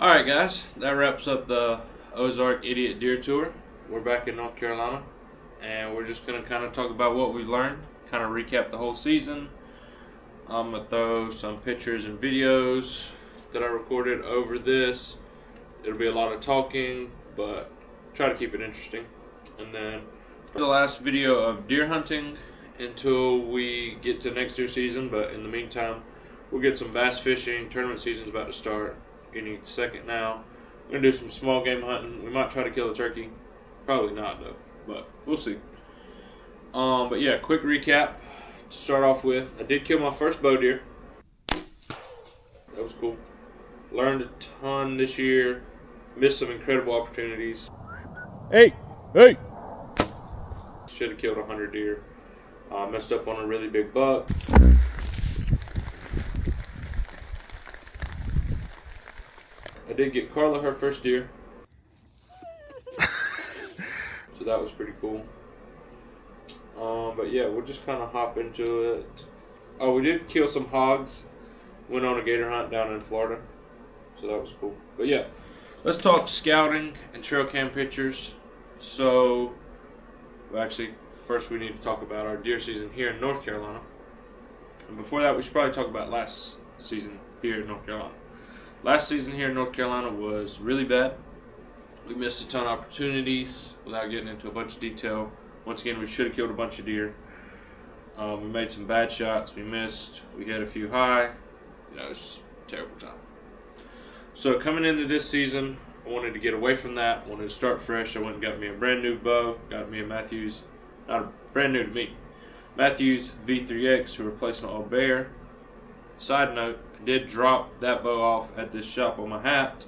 Alright guys, that wraps up the Ozark Idiot Deer Tour. We're back in North Carolina and we're just going to kind of talk about what we learned, kind of recap the whole season. I'm going to throw some pictures and videos that I recorded over this. It'll be a lot of talking, but try to keep it interesting. And then the last video of deer hunting until we get to next year's season, but in the meantime, we'll get some bass fishing. Tournament season's about to start any second now. We're going to do some small game hunting. We might try to kill a turkey. Probably not though, but we'll see. But yeah, quick recap to start off with. I did kill my first bow deer. That was cool. Learned a ton this year. Missed some incredible opportunities. Hey! Should have killed 100 deer. Messed up on a really big buck. I did get Carla her first deer. So that was pretty cool. But yeah, we'll just kind of hop into it. Oh, we did kill some hogs. Went on a gator hunt down in Florida. So that was cool. But yeah, let's talk scouting and trail cam pictures. So, well, actually, first we need to talk about our deer season here in North Carolina. And before that, we should probably talk about last season here in North Carolina. Last season here in North Carolina was really bad. We missed a ton of opportunities without getting into a bunch of detail. Once again, we should have killed a bunch of deer. We made some bad shots. We missed. We hit a few high. It's just a terrible time. So coming into this season, I wanted to get away from that. Wanted to start fresh. I went and got me a brand new bow. Got me a Matthews, not a brand new to me, Matthews V3X to replace my old Bear. Side note, I did drop that bow off at this shop on my hat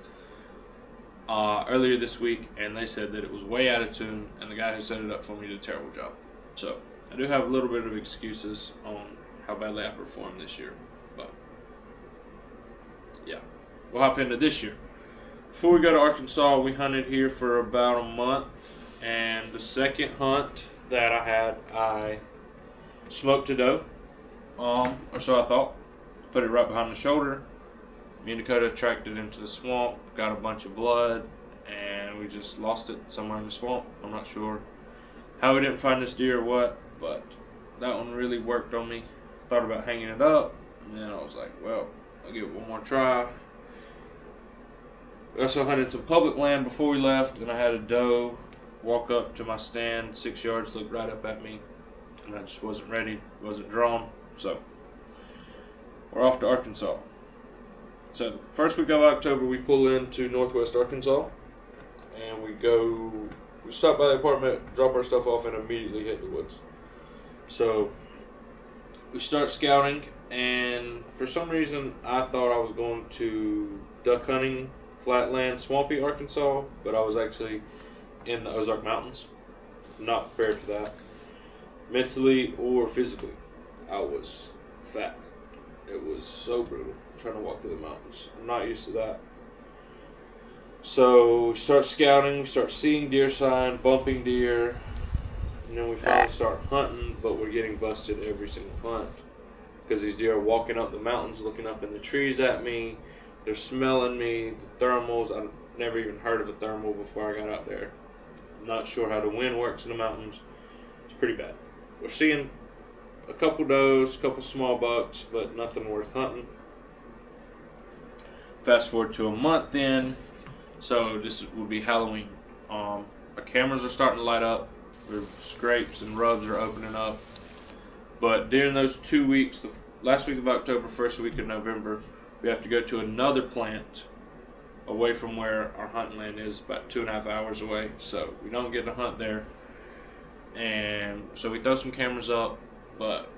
earlier this week, and they said that it was way out of tune, and the guy who set it up for me did a terrible job. So I do have a little bit of excuses on how badly I performed this year, but yeah, we'll hop into this year. Before we go to Arkansas, we hunted here for about a month, and the second hunt that I had, I smoked a doe, or so I thought. Put it right behind the shoulder. Me and Dakota tracked it into the swamp, got a bunch of blood, and we just lost it somewhere in the swamp. I'm not sure how we didn't find this deer or what, but that one really worked on me. Thought about hanging it up, and then I was like, well, I'll give it one more try. We also hunted some public land before we left, and I had a doe walk up to my stand 6 yards, look right up at me, and I just wasn't ready, wasn't drawn, so we're off to Arkansas. So first week of October, we pull into northwest Arkansas, and we stop by the apartment, drop our stuff off, and immediately hit the woods. So we start scouting, and for some reason I thought I was going to duck hunting, flatland, swampy Arkansas, but I was actually in the Ozark Mountains. Not prepared for that, mentally or physically. I was fat. It was so brutal trying to walk through the mountains. I'm not used to that. So we start scouting, we start seeing deer sign, bumping deer, and then we finally start hunting, but we're getting busted every single hunt because these deer are walking up the mountains, looking up in the trees at me. They're smelling me. The thermals, I've never even heard of a thermal before I got out there. I'm not sure how the wind works in the mountains. It's pretty bad. We're seeing a couple does, a couple small bucks, but nothing worth hunting. Fast forward to a month in, so this will be Halloween. Our cameras are starting to light up. The scrapes and rubs are opening up. But during those 2 weeks, the last week of October, first week of November, we have to go to another plant away from where our hunting land is, about 2.5 hours away. So we don't get to hunt there. And so we throw some cameras up. But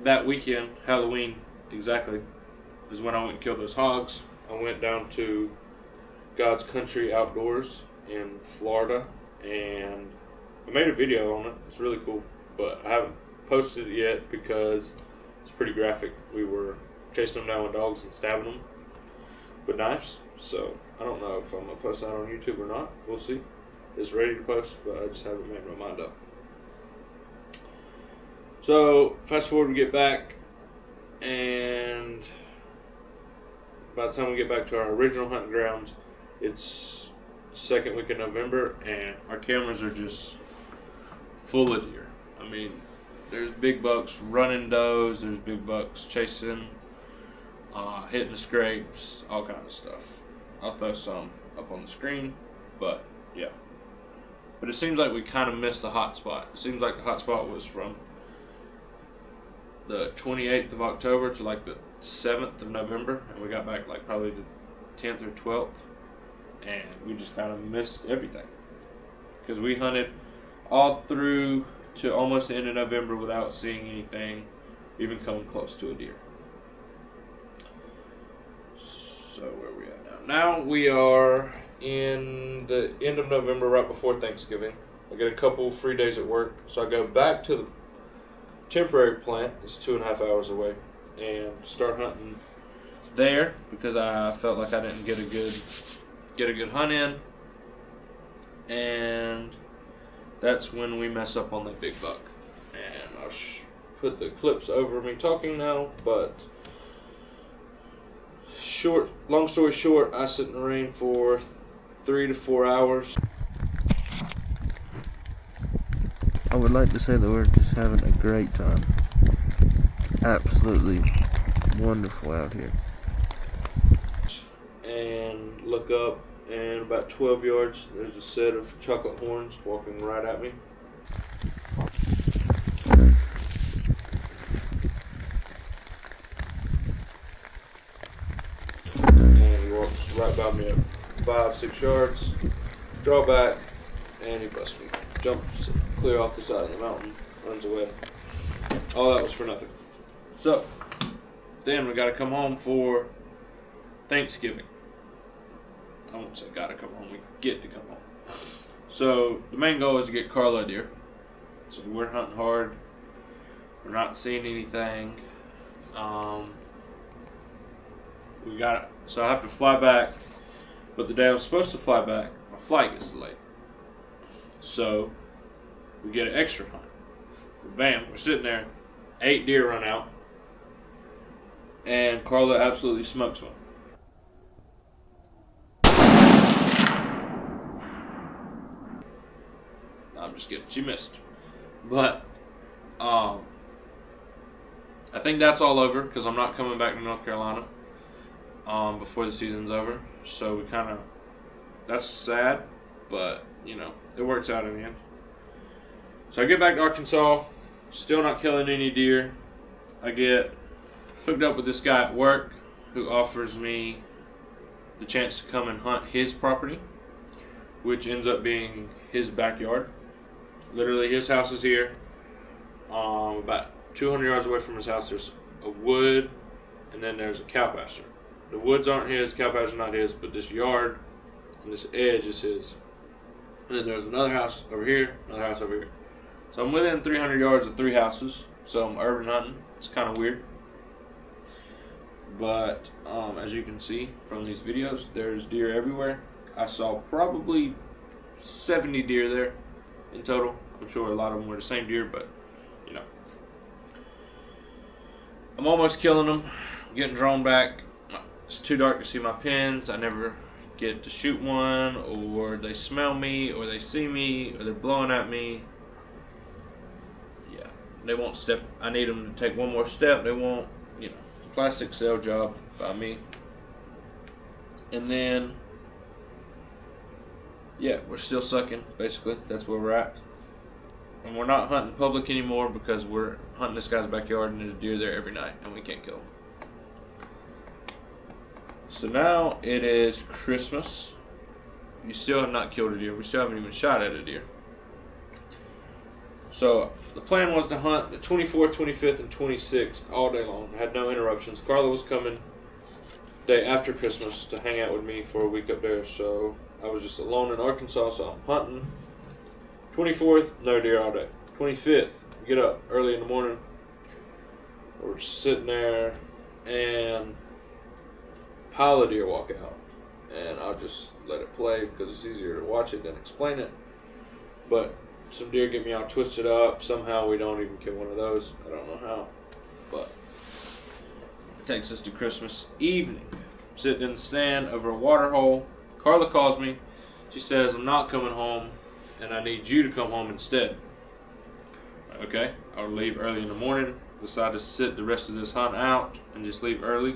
that weekend, Halloween exactly, is when I went and killed those hogs. I went down to God's Country Outdoors in Florida, and I made a video on it. It's really cool, but I haven't posted it yet because it's pretty graphic. We were chasing them down with dogs and stabbing them with knives. So I don't know if I'm going to post that on YouTube or not. We'll see. It's ready to post, but I just haven't made my mind up. So, fast forward, we get back, and by the time we get back to our original hunting grounds, It's second week in November, and our cameras are just full of deer. I mean, there's big bucks running does, there's big bucks chasing, hitting the scrapes, all kinds of stuff. I'll throw some up on the screen, but yeah. But it seems like we kind of missed the hot spot. It seems like the hot spot was from the 28th of October to like the 7th of November, and we got back like probably the 10th or 12th, and we just kind of missed everything because we hunted all through to almost the end of November without seeing anything even coming close to a deer. So where are we at now? Now we are in the end of November, right before Thanksgiving. I get a couple free days at work, so I go back to the temporary plant. It's 2.5 hours away, and start hunting there because I felt like I didn't get a good hunt in, and that's when we mess up on that big buck. And I'll put the clips over me talking now, but long story short, I sit in the rain for 3 to 4 hours. I would like to say that we're just having a great time. Absolutely wonderful out here. And look up, and about 12 yards, there's a set of chocolate horns walking right at me. And he walks right by me at 5-6 yards, draw back, and he busts me. Jumps clear off the side of the mountain, runs away. All that was for nothing. So, then we got to come home for Thanksgiving. I won't say gotta come home, we get to come home. So, the main goal is to get Carla a deer. So, we're hunting hard. We're not seeing anything. So I have to fly back. But the day I was supposed to fly back, my flight gets delayed. So, we get an extra hunt. Bam, we're sitting there. 8 deer run out. And Carla absolutely smokes one. I'm just kidding. She missed. But, I think that's all over because I'm not coming back to North Carolina before the season's over. So we kind of, that's sad, but, you know, it works out in the end. So I get back to Arkansas, still not killing any deer. I get hooked up with this guy at work who offers me the chance to come and hunt his property, which ends up being his backyard. Literally, his house is here. About 200 yards away from his house, there's a wood, and then there's a cow pasture. The woods aren't his, cow pasture not his, but this yard and this edge is his. And then there's another house over here, another house over here. So I'm within 300 yards of 3 houses, so I'm urban hunting. It's kind of weird. But as you can see from these videos, there's deer everywhere. I saw probably 70 deer there in total. I'm sure a lot of them were the same deer, but you know. I'm almost killing them. I'm getting drawn back. It's too dark to see my pins. I never get to shoot one, or they smell me, or they see me, or they're blowing at me. Yeah, they won't step. I need them to take one more step. They won't, you know, classic sell job by me. And then, yeah, we're still sucking, basically. That's where we're at. And we're not hunting public anymore because we're hunting this guy's backyard and there's deer there every night and we can't kill them. So now it is Christmas. You still have not killed a deer. We still haven't even shot at a deer. So the plan was to hunt the 24th, 25th, and 26th all day long. I had no interruptions. Carla was coming day after Christmas to hang out with me for a week up there. So I was just alone in Arkansas, so I'm hunting. 24th, no deer all day. 25th, we get up early in the morning. We're sitting there, and a pile of deer walk out. And I'll just let it play because it's easier to watch it than explain it. But some deer get me all twisted up. Somehow we don't even kill one of those. I don't know how. But it takes us to Christmas evening. Sitting in the stand over a water hole. Carla calls me. She says, I'm not coming home and I need you to come home instead. Okay, I'll leave early in the morning. Decide to sit the rest of this hunt out and just leave early.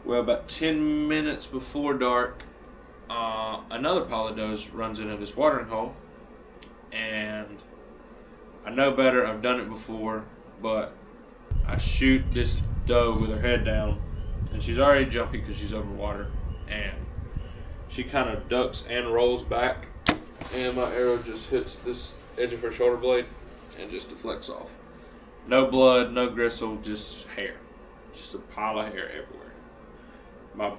Well, about 10 minutes before dark, another pile of does runs into this watering hole. And I know better, I've done it before, but I shoot this doe with her head down, and she's already jumpy because she's over water, and she kind of ducks and rolls back, and my arrow just hits this edge of her shoulder blade and just deflects off. No blood, no gristle, just hair. Just a pile of hair everywhere. My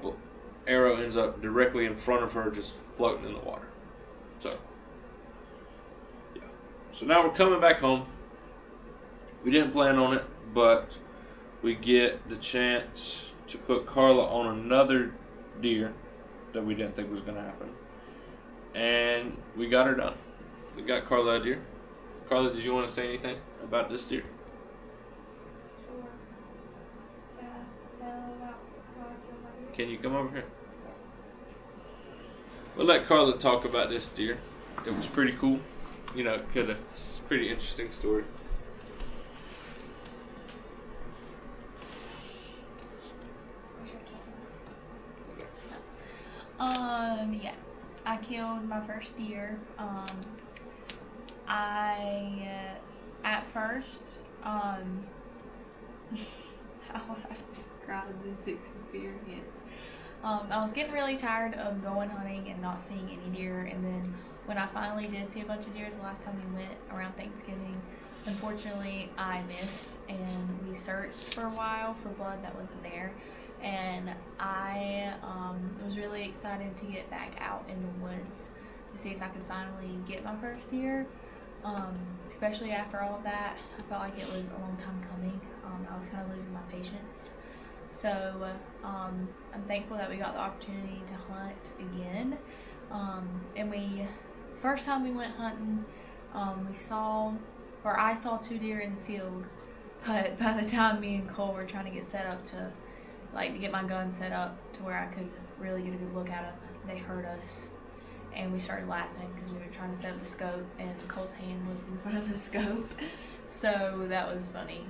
arrow ends up directly in front of her, just floating in the water. So now we're coming back home. We didn't plan on it, but we get the chance to put Carla on another deer that we didn't think was going to happen. And we got her done. We got Carla a deer. Carla, did you want to say anything about this deer? Sure. Yeah. Can you come over here? We'll let Carla talk about this deer. It was pretty cool. You know, it's a pretty interesting story. Yeah, I killed my first deer. At first, how would I describe this experience? I was getting really tired of going hunting and not seeing any deer, and then when I finally did see a bunch of deer the last time we went around Thanksgiving, unfortunately I missed, and we searched for a while for blood that wasn't there, and I was really excited to get back out in the woods to see if I could finally get my first deer. Especially after all of that, I felt like it was a long time coming. I was kind of losing my patience. So I'm thankful that we got the opportunity to hunt again. And first time we went hunting, I saw 2 deer in the field, but by the time me and Cole were trying to get set up to get my gun set up to where I could really get a good look at them, they heard us. And we started laughing because we were trying to set up the scope, and Cole's hand was in front of the scope. So that was funny.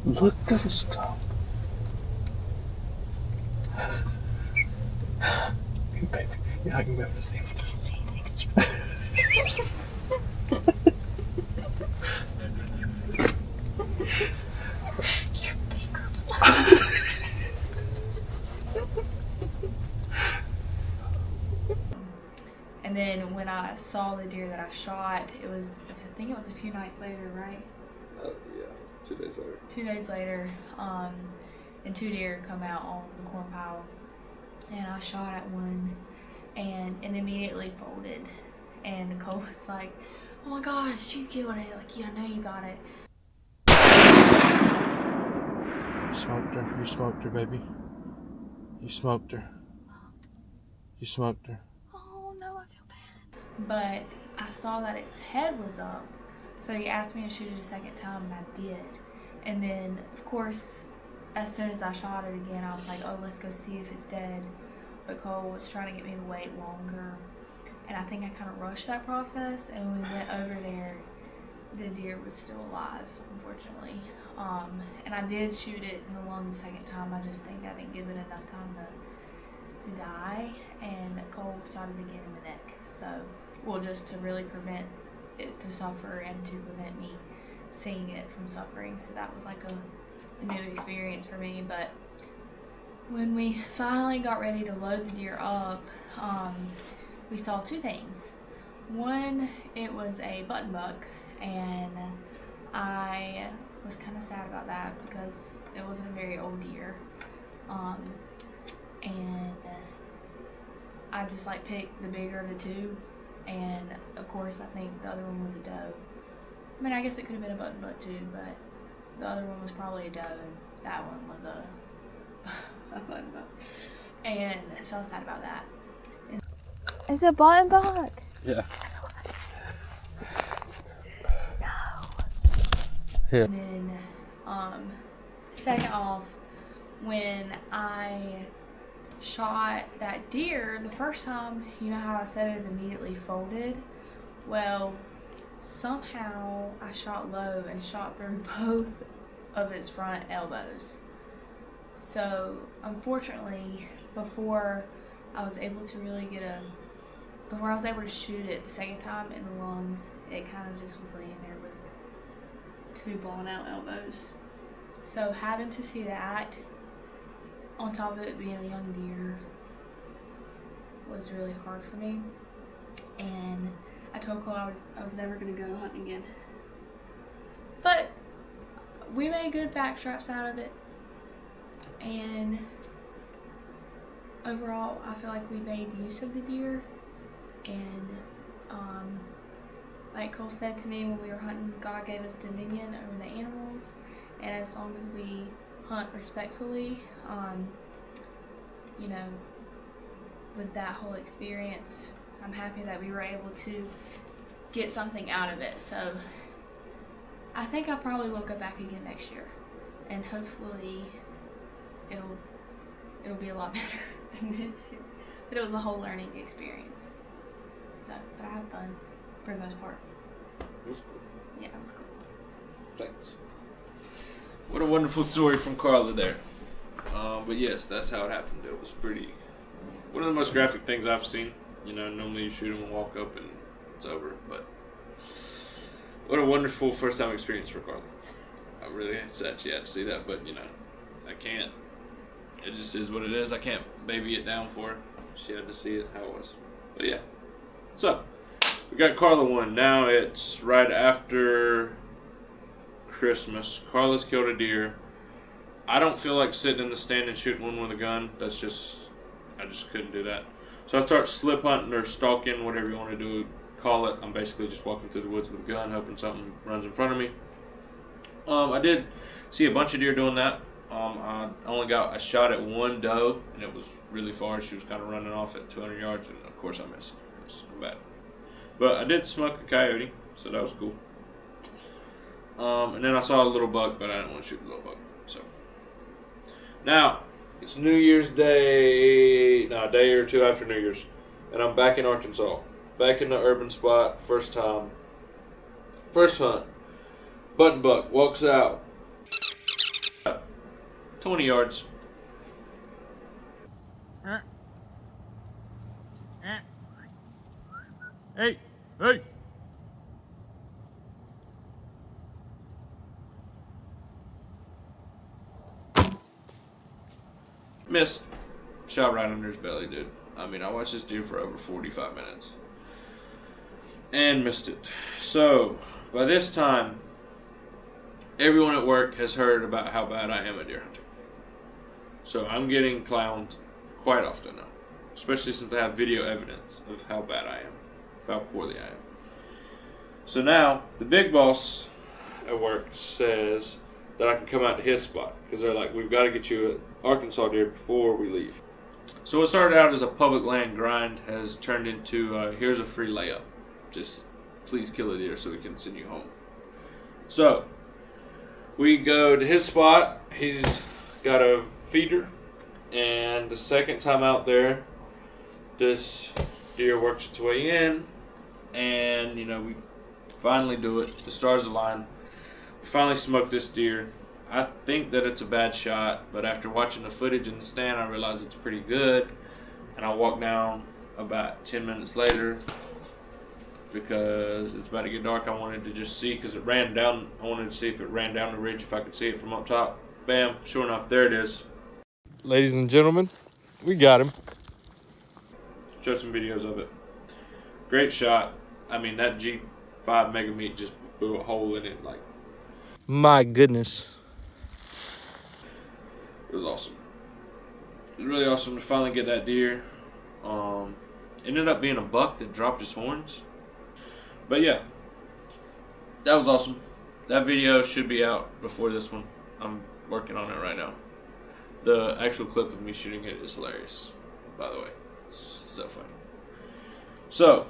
Look at the scope. Baby, you're not gonna be able to see me. I can't see anything. Your finger was up. And then when I saw the deer that I shot, I think it was a few nights later, right? Yeah, 2 days later. 2 days later, and 2 deer come out on the corn pile, and I shot at one, and it immediately folded, and Nicole was like, "Oh my gosh, you killed it!" Like, yeah, I know you got it. You smoked her, baby. You smoked her. You smoked her. Oh no, I feel bad. But I saw that its head was up, so he asked me to shoot it a second time, and I did. And then, of course, as soon as I shot it again, I was like, "Oh, let's go see if it's dead." But Cole was trying to get me to wait longer, and I think I kind of rushed that process. And when we went over there, the deer was still alive, unfortunately. And I did shoot it in the lung the second time. I just think I didn't give it enough time to die, and Cole shot it again in the neck. So, just to really prevent it to suffer and to prevent me seeing it from suffering. So that was like a new experience for me. But when we finally got ready to load the deer up, we saw 2 things. One, it was a button buck, and I was kind of sad about that because it wasn't a very old deer. And I just picked the bigger of the 2, and of course I think the other one was a doe. I mean, I guess it could have been a button buck too, but the other one was probably a doe, and that one was a button buck. And so I was sad about that. It's a button buck. Yeah. No. Yeah. And then, second off, when I shot that deer, the first time, you know how I said it immediately folded? Well, somehow I shot low and shot through both of its front elbows. So, unfortunately, before I was able to shoot it the second time in the lungs, it kind of just was laying there with two blown out elbows. So having to see that, on top of it being a young deer, was really hard for me. And I told Cole I was never going to go hunting again. But we made good backstraps out of it. And overall, I feel like we made use of the deer. And like Cole said to me when we were hunting, God gave us dominion over the animals. And as long as we hunt respectfully, you know, with that whole experience, I'm happy that we were able to get something out of it. So I think I probably will go back again next year, and hopefully it'll be a lot better than this year. But it was a whole learning experience. So, but I had fun for the most part. It was cool. Yeah, it was cool. Thanks. What a wonderful story from Carla there. But yes, that's how it happened. It was one of the most graphic things I've seen. You know, normally you shoot them and walk up and it's over. But what a wonderful first time experience for Carla. I really sad she had to see that, but you know, I can't. It just is what it is. I can't baby it down for her. She had to see it how it was. But yeah. So, we got Carla one. Now it's right after Christmas. Carla's killed a deer. I don't feel like sitting in the stand and shooting one with a gun. I just couldn't do that. So I start slip hunting or stalking, whatever you want to do, call it. I'm basically just walking through the woods with a gun, hoping something runs in front of me. I did see a bunch of deer doing that. I only got a shot at one doe, and it was really far. She was kind of running off at 200 yards, and of course I missed because I'm bad. But I did smoke a coyote, so that was cool. And then I saw a little buck, but I didn't want to shoot the little buck. So now it's New Year's Day, a day or two after New Year's, and I'm back in Arkansas, back in the urban spot. First hunt. Button buck walks out, 20 yards. Hey! Missed. Shot right under his belly, dude. I mean, I watched this deer for over 45 minutes. And missed it. So, by this time, everyone at work has heard about how bad I am at deer hunting. So, I'm getting clowned quite often now. Especially since I have video evidence of how bad I am. Of how poorly I am. So now, the big boss at work says that I can come out to his spot. Because they're like, we've got to get you an Arkansas deer before we leave. So what started out as a public land grind has turned into, here's a free layup. Just please kill a deer so we can send you home. So, we go to his spot. He's got a feeder. And the second time out there, this deer works its way in. And, you know, we finally do it. The stars align. We finally smoke this deer. I think that it's a bad shot, but after watching the footage in the stand, I realized it's pretty good. And I walk down about 10 minutes later because it's about to get dark. I wanted to just see because it ran down. I wanted to see if it ran down the ridge, if I could see it from up top. Bam, sure enough, there it is. Ladies and gentlemen, we got him. Show some videos of it. Great shot. I mean, that G5 Mega Meat just blew a hole in it. Like, my goodness. it was awesome. It was really awesome to finally get that deer. Ended up being a buck that dropped his horns. But yeah, that was awesome. That video should be out before this one. I'm working on it right now. The actual clip of me shooting it is hilarious, by the way. It's so funny. So,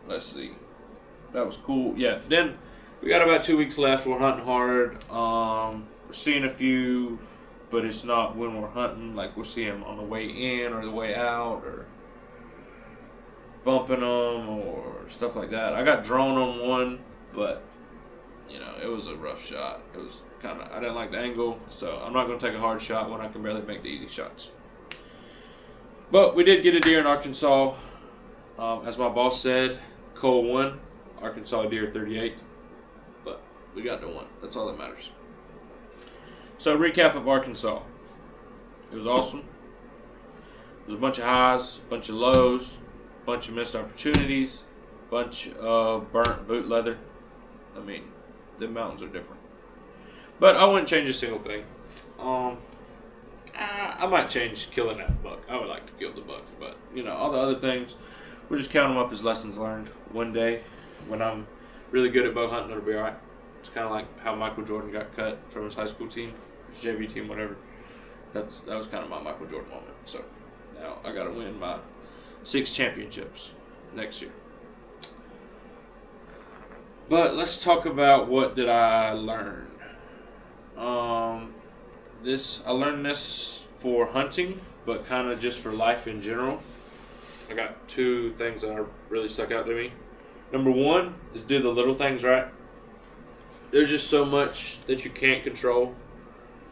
let's see. That was cool. Yeah, then we got about 2 weeks left. We're hunting hard. We're seeing a few but it's not when we're hunting. Like we'll see them on the way in or the way out, or bumping them or stuff like that. I got drawn on one, but it was a rough shot. It was I didn't like the angle, so I'm not going to take a hard shot when I can barely make the easy shots. But we did get a deer in Arkansas. As my boss said, Cole won. Arkansas deer 38. But we got the one. That's all that matters. So recap of Arkansas. It was awesome. It was a bunch of highs, a bunch of lows, a bunch of missed opportunities, a bunch of burnt boot leather. I mean, the mountains are different. But I wouldn't change a single thing. I might change killing that buck. I would like to kill the buck. But, all the other things, we'll just count them up as lessons learned. One day, when I'm really good at bow hunting, it'll be all right. It's kind of like how Michael Jordan got cut from his high school team, his JV team, whatever. That was kind of my Michael Jordan moment. So, now I got to win my 6 championships next year. But let's talk about what did I learn. I learned this for hunting, but kind of just for life in general. I got 2 things that really stuck out to me. Number 1 is do the little things right. There's just so much that you can't control.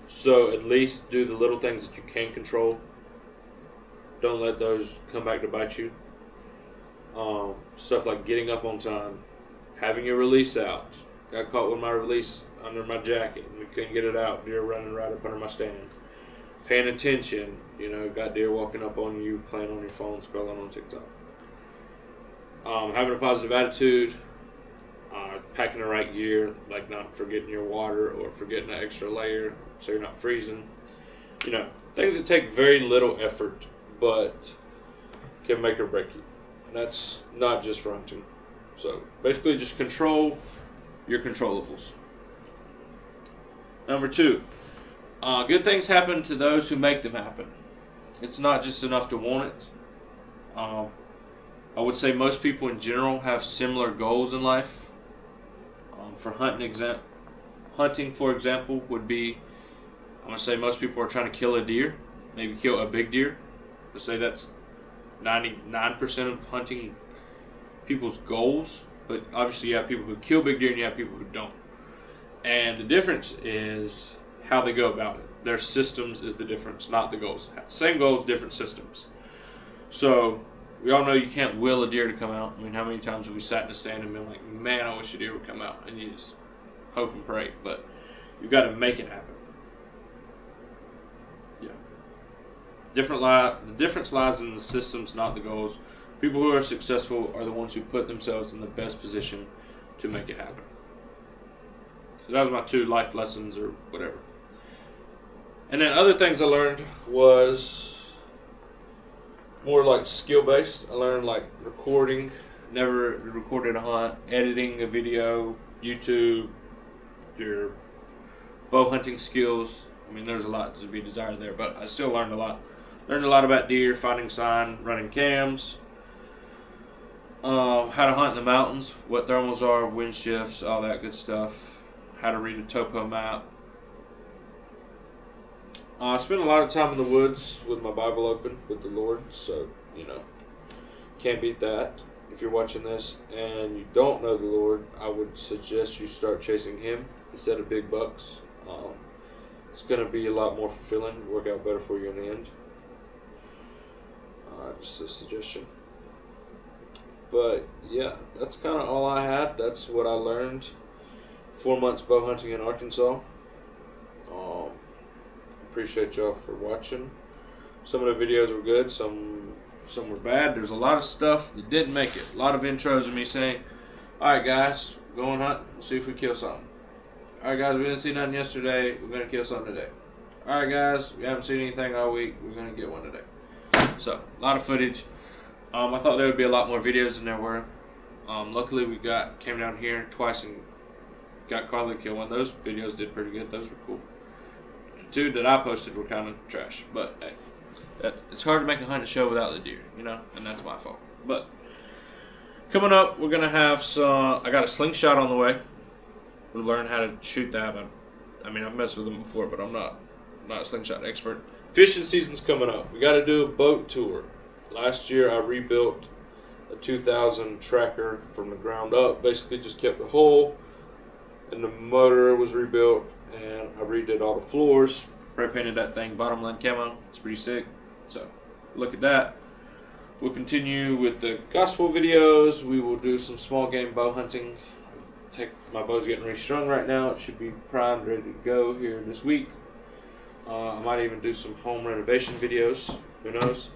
So at least do the little things that you can control. Don't let those come back to bite you. Stuff like getting up on time, having your release out. Got caught with my release under my jacket and we couldn't get it out. Deer running right up under my stand. Paying attention, got deer walking up on you, playing on your phone, scrolling on TikTok. Having a positive attitude, packing the right gear, like not forgetting your water or forgetting an extra layer so you're not freezing. Things that take very little effort but can make or break you. And that's not just for hunting. So basically just control your controllables. Number 2, good things happen to those who make them happen. It's not just enough to want it. I would say most people in general have similar goals in life. For hunting, for example, would be, I'm going to say most people are trying to kill a deer, maybe kill a big deer. Let's say that's 99% of hunting people's goals. But obviously you have people who kill big deer and you have people who don't. And the difference is how they go about it. Their systems is the difference, not the goals. Same goals, different systems. So we all know you can't will a deer to come out. I mean, how many times have we sat in a stand and been like, man, I wish a deer would come out. And you just hope and pray. But you've got to make it happen. Yeah. The difference lies in the systems, not the goals. People who are successful are the ones who put themselves in the best position to make it happen. So that was my 2 life lessons or whatever. And then other things I learned was more like skill-based. I learned like recording, never recorded a hunt, editing a video, YouTube, your bow hunting skills. I mean, there's a lot to be desired there, but I still learned a lot. Learned a lot about deer, finding sign, running cams, how to hunt in the mountains, what thermals are, wind shifts, all that good stuff, how to read a topo map. I spend a lot of time in the woods with my Bible open with the Lord, so, can't beat that. If you're watching this and you don't know the Lord, I would suggest you start chasing Him instead of big bucks. It's going to be a lot more fulfilling, work out better for you in the end. Just a suggestion. But yeah, that's kind of all I had. That's what I learned. 4 months bow hunting in Arkansas. Appreciate y'all for watching. Some of the videos were good, some were bad. There's a lot of stuff that didn't make it. A lot of intros of me saying, alright guys, going hunt, see if we kill something. Alright guys, we didn't see nothing yesterday, we're going to kill something today. Alright guys, we haven't seen anything all week, we're going to get one today. So, a lot of footage. I thought there would be a lot more videos than there were. Luckily we came down here twice and got caught and killed one. Those videos did pretty good, those were cool. The 2 that I posted were kind of trash, but hey, it's hard to make a hunting show without the deer, and that's my fault. But coming up, we're gonna have I got a slingshot on the way. We'll learn how to shoot that. I mean, I've messed with them before, but I'm not not a slingshot expert. Fishing season's coming up. We got to do a boat tour. Last year I rebuilt a 2000 tracker from the ground up. Basically just kept the hull and the motor was rebuilt, and I redid all the floors. Spray painted that thing bottomland camo. It's pretty sick. So look at that. We'll continue with the gospel videos. We will do some small game bow hunting. My bow's getting restrung right now. It should be primed, ready to go here this week. I might even do some home renovation videos. Who knows?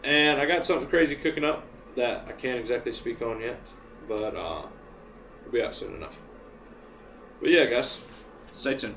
And I got something crazy cooking up that I can't exactly speak on yet, but it'll be out soon enough. But yeah, guys, stay tuned.